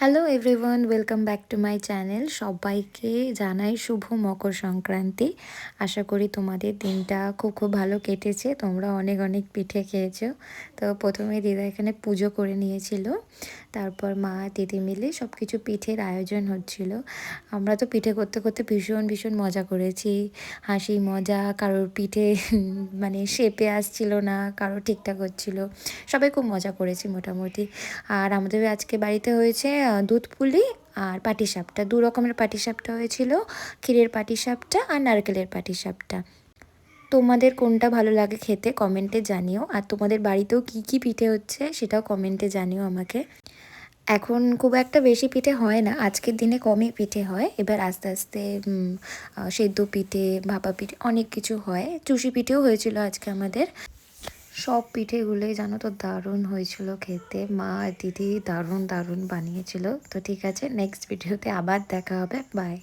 Hello everyone, welcome back to my channel. সবাইকে জানাই শুভ মকর সংক্রান্তি। আশা করি তোমাদের দিনটা খুব খুব ভালো কেটেছে, তোমরা অনেক অনেক পিঠে খেয়েছো। তো প্রথমে দিদা এখানে পুজো করে নিয়েছিল, তারপর মা দিদি মিলে সব কিছু পিঠের আয়োজন হচ্ছিল। আমরা তো পিঠে করতে করতে ভীষণ ভীষণ মজা করেছি, হাসি মজা। কারোর পিঠে মানে শেপে আসছিল না, কারোর ঠিকঠাক হচ্ছিল, সবাই খুব মজা করেছি মোটামুটি। আর আমাদের আজকে বাড়িতে হয়েছে দুধ পুলি আর পাটিসাপটা, দু রকমের পাটিসাপটা হয়েছিল, ক্ষীরের পাটিসাপটা আর নারকেলের পাটিসাপটা। তোমাদের কোনটা ভালো লাগে খেতে কমেন্টে জানিও, আর তোমাদের বাড়িতেও কি কি পিঠে হচ্ছে সেটাও কমেন্টে জানিও আমাকে। এখন খুব একটা বেশি পিঠে হয় না, আজকের দিনে কমই পিঠে হয়। এবার আস্তে আস্তে সেদ্ধ পিঠে, ভাপা পিঠে অনেক কিছু হয়। চুষি পিঠেও হয়েছিল আজকে আমাদের। সব পিঠেগুলোই জানো তো দারুণ হয়েছিল খেতে, মা আর দিদি দারুণ দারুণ বানিয়েছিল। তো ঠিক আছে, নেক্সট ভিডিওতে আবার দেখা হবে, বাই।